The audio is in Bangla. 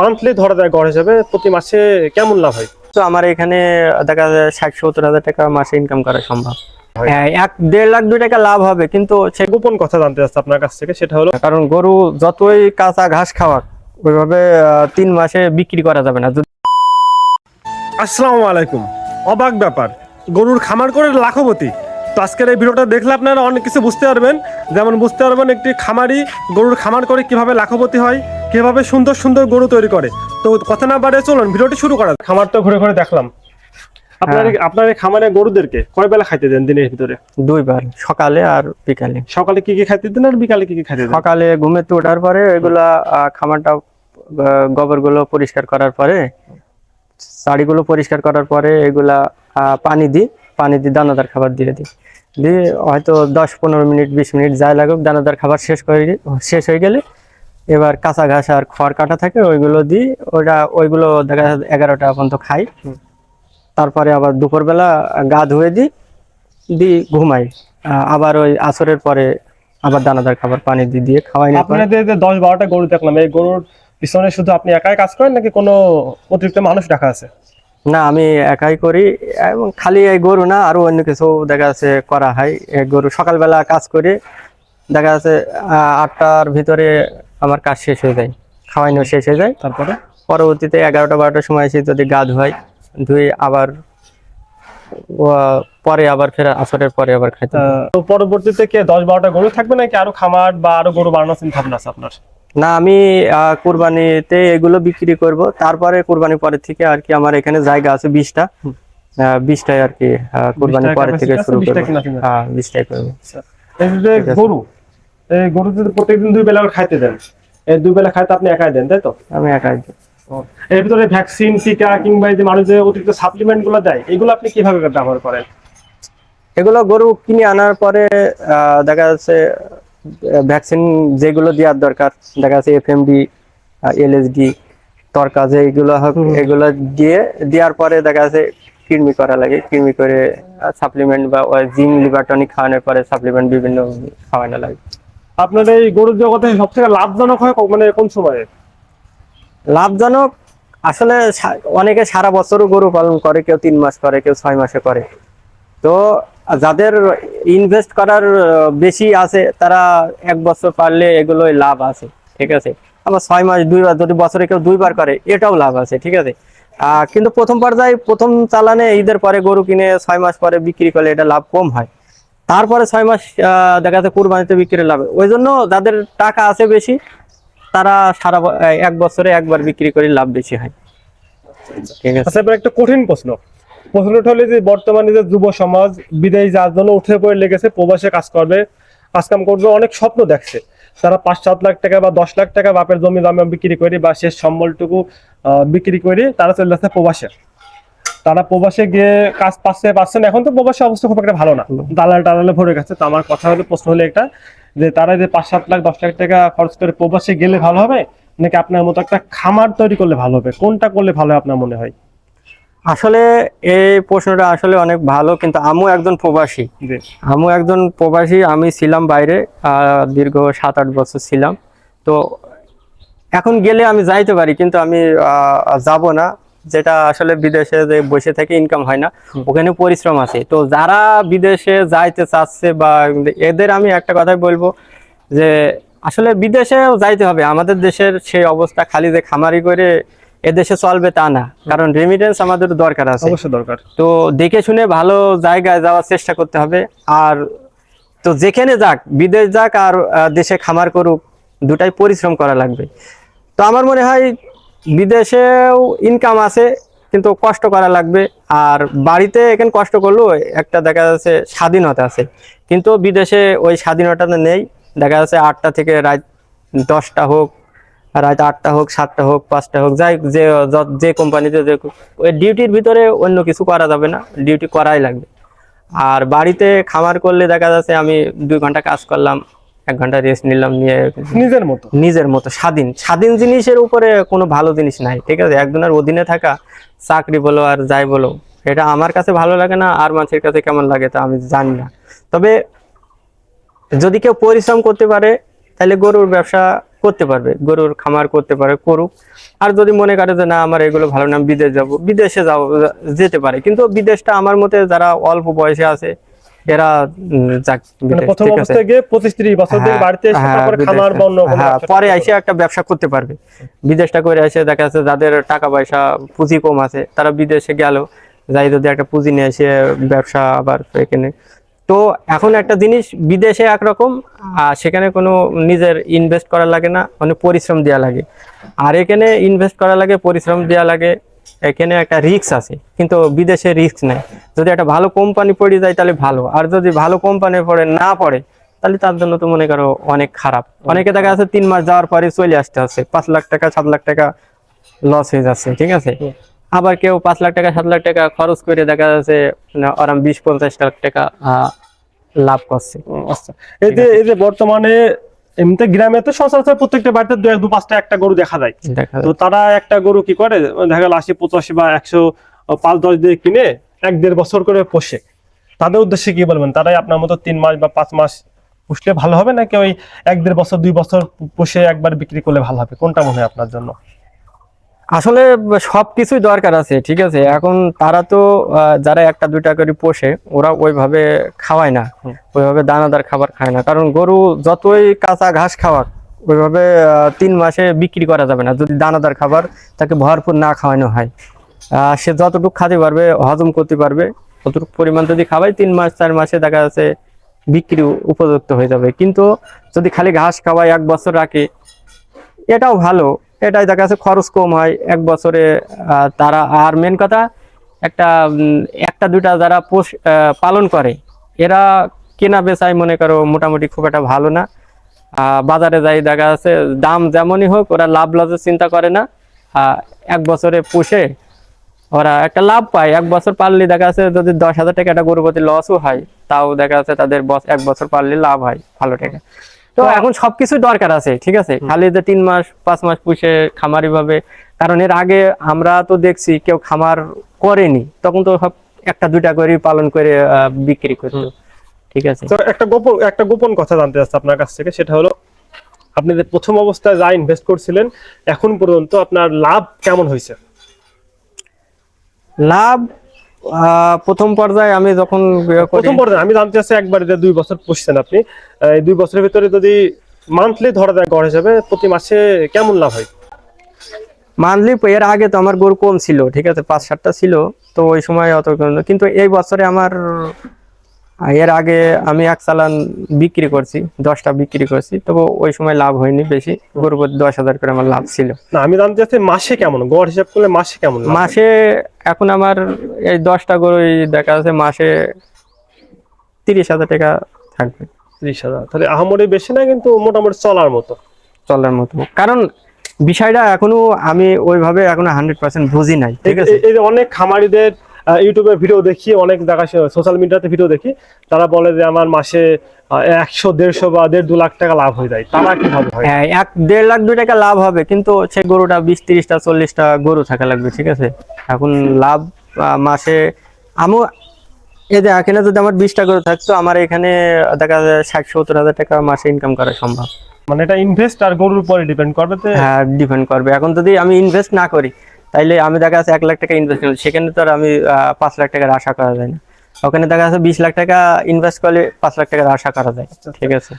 মান্থলি ধরা যায় গড় হিসাবে প্রতি মাসে কেমন লাভ হয়? তো আমার এখানে দেখা যায় 60-70 হাজার টাকা মাসে ইনকাম করা সম্ভব। হ্যাঁ, 1-1.5 লাখ 2 টাকা লাভ হবে, কিন্তু গোপন কথা জানতে চাচ্ছি আপনার কাছ থেকে, সেটা হলো কারণ গরু যতই কাঁচা ঘাস খাওয়াক ওইভাবে 3 মাসে বিক্রি করা যাবে না। আসসালামু আলাইকুম। অবাক ব্যাপার, গরুর খামার করে লাখপতি। তো আজকের এই ভিডিওটা দেখলে আপনারা অনেক কিছু বুঝতে পারবেন। যেমন বুঝতে পারবেন একটি খামারি গরুর খামার করে কিভাবে লাখপতি হয়, কিভাবে সুন্দর সুন্দর গরু তৈরি করে। তো কথা না বাড়িয়ে চলুন ভিডিওটি শুরু করা। খামার তো ঘুরে ঘুরে দেখলাম। আপনার এই খামারে গরুদেরকে কয় বেলা খাইতে দেন দিনের ভিতরে? 2 বার, সকালে আর বিকালে। সকালে কি কি খাইতে দেন আর বিকালে কি কি খাইতে দেন? সকালে ঘুমে তো ওঠার পরে এগুলা খামারটা গোবর গুলো পরিষ্কার করার পরে, শাড়িগুলো পরিষ্কার করার পরে এগুলা পানি দিই দানাদার খাবার দিয়ে হয়তো 10-15 মিনিট 20 মিনিট যাই লাগুক, দানাদার খাবার শেষ হয়ে গেলে এবার কাঁচা ঘাস আর খড় কাটা থাকে ওইগুলো দিই। ওইগুলো দেখা যাচ্ছে 11টা পর্যন্ত খাই। তারপরে আবার দুপুরবেলা গা ধুয়ে দিই ঘুমাই। আবার ওই আসরের পরে আবার দানাদার খাবার পানি দিয়ে খাওয়াই। আপনাদের যে 10-12টা গরু দেখলাম, এই গরুর পিছনে শুধু আপনি একাই কাজ করেন নাকি কোনো অতিরিক্ত মানুষ রাখা আছে? না, আমি একাই করি, এবং খালি এই গরু না, আরো অন্য কিছু দেখা যাচ্ছে করা হয়। এই গরু সকালবেলা কাজ করে দেখা যাচ্ছে 8টার ভিতরে আমার কাজ শেষ হয়ে যায়, খাওয়ানো শেষ হয়ে যায়। তারপরে পরবর্তীতে 11টা-12টার সময় এসে যদি গা ধুয়ে আবার পরে আবার ফের আসরের পরে আবার খাইতে। তো পরবর্তীতে কি 10-12টা গরু থাকবে নাকি আরো খামার বা আরো গরু বাড়ানোর চিন্তা ভাবনা আছে আপনার? না, আমি কুরবানিতে এগুলো বিক্রি করব, তারপরে কুরবানি পরে থেকে আর কি আমার এখানে জায়গা আছে 20টায় আর কি কুরবানি পরে থেকে শুরু করব। হ্যাঁ, 20টাই করব। এই যে গরু, এই গরু যদি প্রত্যেকদিন 2 বেলা করে খাইতে দেন, এই 2 বেলা খাইতে আপনি একাই দেন, তাই তো? আমি একাই। এর ভিতরে ভ্যাকসিন, টিকা কিংবা এই যে মানুষ যে অতিরিক্ত সাপ্লিমেন্ট গুলো দেয়, এগুলো আপনি কিভাবে ব্যবহার করেন? এগুলো গরু কিনে আনার পরে দেখা যাচ্ছে ভ্যাকসিন যেগুলো দেওয়ার দরকার, দেখা যাচ্ছে FMD, LSD, তরকা যেগুলো এগুলো দেওয়ার পরে দেখা যাচ্ছে কৃমি করা লাগে। কৃমি করে সাপ্লিমেন্ট বা জিঙ্ক লিভার টনিক খাওয়ানোর পরে সাপ্লিমেন্ট বিভিন্ন খাওয়ানো লাগে। আপনার এই গরুর জগতে সবথেকে লাভজনক হয় মানে কোন সময়ে? লাভজনক আসলে অনেকে সারা বছরও গরু পালন করে, কেউ 3 মাস করে, কেউ 6 মাসে করে। তো যাদের ইনভেস্ট করার বেশি আছে তারা 1 বছর পারলে এগুলোই লাভ আছে, ঠিক আছে। আবার 6 মাস 2 বার, যদি বছরে কেউ 2 বার করে এটাও লাভ আছে, ঠিক আছে। কিন্তু প্রথম পর্যায়ে প্রথম চালানে ঈদের পরে গরু কিনে 6 মাস পরে বিক্রি করলে এটা লাভ কম হয়। তারপরে 6 মাস দেখা যাচ্ছে কুরবানিতে বিক্রি লাভ। ওই জন্য যাদের টাকা আছে বেশি তারা 1 বছরে একবার বিক্রি করে লাভ বেশি হয়, ঠিক আছে। আচ্ছা, এবার একটা কঠিন প্রশ্নটা হলো যে বর্তমানে যে যুব সমাজ বিদেশ যাওয়ার জন্য উঠে পড়ে লেগেছে, প্রবাসে কাজ কাম করবে, অনেক স্বপ্ন দেখছে। তারা 5-7 লাখ টাকা বা 10 লাখ টাকা বাপের জমি দামে বিক্রি করে বা শেষ সম্বলটুকু বিক্রি করে তারা চলে যাচ্ছে প্রবাসে। তারা প্রবাসে গিয়ে কাজ পাচ্ছে না। এখন তো প্রবাসী অবস্থা খুব একটা ভালো না, দালালে ভরে গেছে। তো আমার কথা হলো, প্রশ্ন হলো একটা, যে তারা যে 5-7 লাখ 10 লাখ টাকা খরচ করে প্রবাসে গেলে ভালো হবে নাকি আপনার মতো একটা খামার তৈরি করলে ভালো হবে? কোনটা করলে ভালো হয় আপনার মনে হয়? আসলে এই প্রশ্নটা আসলে অনেক ভালো, কিন্তু আমিও একজন প্রবাসী। আমি ছিলাম বাইরে দীর্ঘ 7-8 বছর ছিলাম। তো এখন গেলে আমি যাইতে পারি, কিন্তু আমি যাব না। যেটা আসলে বিদেশে যে বসে থেকে ইনকাম হয় না, ওখানে পরিশ্রম আছে। তো যারা বিদেশে যাইতে চাচ্ছে বা এদের আমি একটা কথাই বলবো যে আসলে বিদেশেও যাইতে হবে। আমাদের দেশের সেই অবস্থা খালি যে খামারি করে এদেশে চলবে তা না, কারণ রেমিটেন্স আমাদের দরকার আছে, অবশ্যই দরকার। তো দেখে শুনে ভালো জায়গায় যাওয়ার চেষ্টা করতে হবে। আর তো যেখানে যাক, বিদেশ যাক আর দেশে খামার করুক, দুটাই পরিশ্রম করা লাগবে। তো আমার মনে হয় বিদেশেও ইনকাম আছে, কিন্তু কষ্ট করা লাগবে। আর বাড়িতে এখানে কষ্ট করলেও একটা দেখা যাচ্ছে স্বাধীনতা আছে, কিন্তু বিদেশে ওই স্বাধীনতা নেই। দেখা যাচ্ছে 8টা থেকে রাত 10টা হোক, রাত 8টা হোক, 7টা হোক, 5টা হোক, যাই যে কোম্পানিতে ওই ডিউটির ভিতরে অন্য কিছু করা যাবে না, ডিউটি করাই লাগবে। আর বাড়িতে খামার করলে দেখা যাচ্ছে আমি 2 ঘন্টা কাজ করলাম, 1 ঘন্টা রেস্ট নিলাম, নিয়ে নিজের মতো স্বাধীন জিনিসের উপরে কোনো ভালো জিনিস নাই, ঠিক আছে। একজনের অধীনে থাকা, চাকরি বলো আর যাই বলো, এটা আমার কাছে ভালো লাগে না, আর মানুষের কাছে কেমন লাগে তা আমি জানি না। তবে যদি কেউ পরিশ্রম করতে পারে তাহলে গরুর ব্যবসা করতে পারবে, গরুর খামার করতে পারে, করুক। আর যদি মনে করে যে না আমার এগুলো ভালো না, বিদেশ যাব, বিদেশে যেতে পারে। কিন্তু বিদেশটা আমার মতে যারা অল্প বয়সে আছে এরা যাক মানে বিদেশ, প্রথম ঠিক আছে। অবস্থায় গিয়ে 25-30 বছর থেকে হ্যাঁ, বাড়িতে এসে হ্যাঁ, তারপরে বিদেশ, খামার বা অন্য কোনো হ্যাঁ, ব্যবসা পরে করতে এসে একটা ব্যবসা করতে পারবে। বিদেশটা করে এসে দেখা যাচ্ছে যাদের টাকা পয়সা পুঁজি কম আছে তারা বিদেশে গেল, যাই যদি একটা পুঁজি নিয়ে এসে ব্যবসা আবার এখানে। তো এখন একটা জিনিস, বিদেশে একরকম, সেখানে কোনো নিজের ইনভেস্ট করা লাগে না, অনেক পরিশ্রম দেওয়া লাগে। আর এখানে ইনভেস্ট করা লাগে, পরিশ্রম দেওয়া লাগে, এখানে একটা রিস্ক আছে, কিন্তু বিদেশে রিস্ক নাই। যদি একটা ভালো কোম্পানি পড়ে যায় তাহলে ভালো, আর যদি ভালো কোম্পানি না পড়ে তাহলে তার জন্য তো মনে করো অনেক খারাপ। অনেকে দেখা যাচ্ছে 3 মাস যাওয়ার পরে চলে আসতে হচ্ছে, 5 লাখ টাকা 7 লাখ টাকা লস হয়ে যাচ্ছে, ঠিক আছে। আবার কেউ 5 লাখ টাকা 7 লাখ টাকা খরচ করে দেখা যাচ্ছে আরাম 20-50 লাখ টাকা লাভ করছে। আচ্ছা, এই যে বর্তমানে এমনিতে গ্রামে তো সচরাচর প্রত্যেকটা বাড়িতে 2-5টা একটা গরু দেখা যায়। দেখা তো তারা একটা গরু কি করে, দেখা গেল 80-85 বা 100 5-10 দিয়ে কিনে 1-1.5 বছর করে পোষে। তাদের উদ্দেশ্যে কি বলবেন? তারাই আপনার মতো 3 মাস বা 5 মাস পুষলে ভালো হবে, নাকি ওই 1-1.5 বছর 2 বছর পুষে একবার বিক্রি করলে ভালো হবে? কোনটা মনে হয় আপনার জন্য? আসলে সবকিছুই দরকার আছে, ঠিক আছে। এখন তারা তো যারা 1টা 2টা করে পোষে ওরা ওইভাবে খাওয়ায় না, ওইভাবে দানাদার খাবার খায় না। কারণ গরু যতই কাঁচা ঘাস খাওয়াক ওইভাবে 3 মাসে বিক্রি করা যাবে না যদি দানাদার খাবার তাকে ভরপুর না খাওয়ানো হয়। সে যতটুকু খেতে পারবে, হজম করতে পারবে, ততটুকু পরিমাণ যদি খাওয়াই 3 মাস 4 মাসে দেখা যাচ্ছে বিক্রি উপযুক্ত হয়ে যাবে। কিন্তু যদি খালি ঘাস খাওয়ায় 1 বছর রাখে, এটাও ভালো, এটাই দেখা যাচ্ছে খরচ কম হয় 1 বছরে। তারা আর মেন কথা একটা 1টা 2টা যারা পালন করে এরা কেনা বেচায় মনে করো মোটামুটি খুব একটা ভালো না। বাজারে যাই দেখা যাচ্ছে দাম যেমনই হোক ওরা লাভ লসের চিন্তা করে না। 1 বছরে পুষে ওরা একটা লাভ পায়, 1 বছর পারলে দেখা যাচ্ছে যদি 10,000 টাকা একটা গরু প্রতি লসও হয় তাও দেখা যাচ্ছে তাদের 1 বছর পারলে লাভ হয় ভালো টাকা। তো এখন সবকিছু দরকার আছে, ঠিক আছে। খালি যে 3 মাস 5 মাস পুষে খামারি ভাবে, কারণ এর আগে আমরা তো দেখছি কেউ খামার করেনি, তখন তো সব 1টা 2টা করে পালন করে বিক্রি করতো, ঠিক আছে। তো একটা গোপন কথা জানতে চাচ্ছি আপনার কাছ থেকে, সেটা হলো আপনি যে প্রথম অবস্থায় যা ইনভেস্ট করছিলেন এখন পর্যন্ত আপনার লাভ কেমন হয়েছে? লাভ প্রথম পর্যায়ে আমি যখন প্রথম পর্যায়ে আমি জানতে চাচ্ছি, একবারে যে 2 বছর পুষছেন আপনি, এই 2 বছরের ভিতরে যদি মান্থলি ধরা যায় গড় হিসাবে প্রতি মাসে কেমন লাভ হয়? মান্থলি, এর আগে তো আমার গরু কম ছিল, ঠিক আছে, 5-7টা ছিল, তো ওই সময় অত। কিন্তু এই বছরে আমার এর আগে আমি 1 চালান বিক্রি করছি, 10টা বিক্রি করছি, তবে ওই সময় লাভ হয়নি বেশি, গরু প্রতি 10,000 করে আমার লাভ ছিল। না, আমি জানতে চাচ্ছি মাসে কেমন গড় হিসাব করলে মাসে কেমন লাভ হয়? মাসে এখন আমার এই 10টা গরুই দেখা যাচ্ছে মাসে 30,000 টাকা থাকবে। 30,000, তাহলে আহামরি বেশি না, কিন্তু মোটামুটি চলার মতো। চলার মতো, কারণ বিষয়টা এখনো আমি ওইভাবে এখনো 100% বুঝি নাই, ঠিক আছে। এই যে অনেক খামারিদের ইউটিউবে ভিডিও দেখি, অনেক জায়গায় সোশ্যাল মিডিয়াতে ভিডিও দেখি, তারা বলে যে আমার মাসে 100-150 বা 1.5-2 লাখ টাকা লাভ হয়ে যায়। তারা কিভাবে হয়? হ্যাঁ, 1-1.5 লাখ 2 টাকা লাভ হবে, কিন্তু সেই গরুটা 20-30টা 40টা গরু থাকা লাগবে, ঠিক আছে। এখন লাভ মাসে আমি এই যে এখানে যদি আমার 20টা গরু থাকতো আমার এখানে দেখা যায় 60-70 হাজার টাকা মাসে ইনকাম করা সম্ভব। মানে এটা ইনভেস্ট আর গরুর উপরে ডিপেন্ড করবে। হ্যাঁ, ডিপেন্ড করবে। এখন যদি আমি ইনভেস্ট না করি তাইলে আমি দেখা যাচ্ছে 1 লাখ টাকা ইনভেস্ট করি, সেখানে তো আর আমি 5 লাখ টাকার আশা করা যায় না। ওখানে দেখা যাচ্ছে 20 লাখ টাকা ইনভেস্ট করলে 5 লাখ টাকার আশা করা যায়, ঠিক আছে।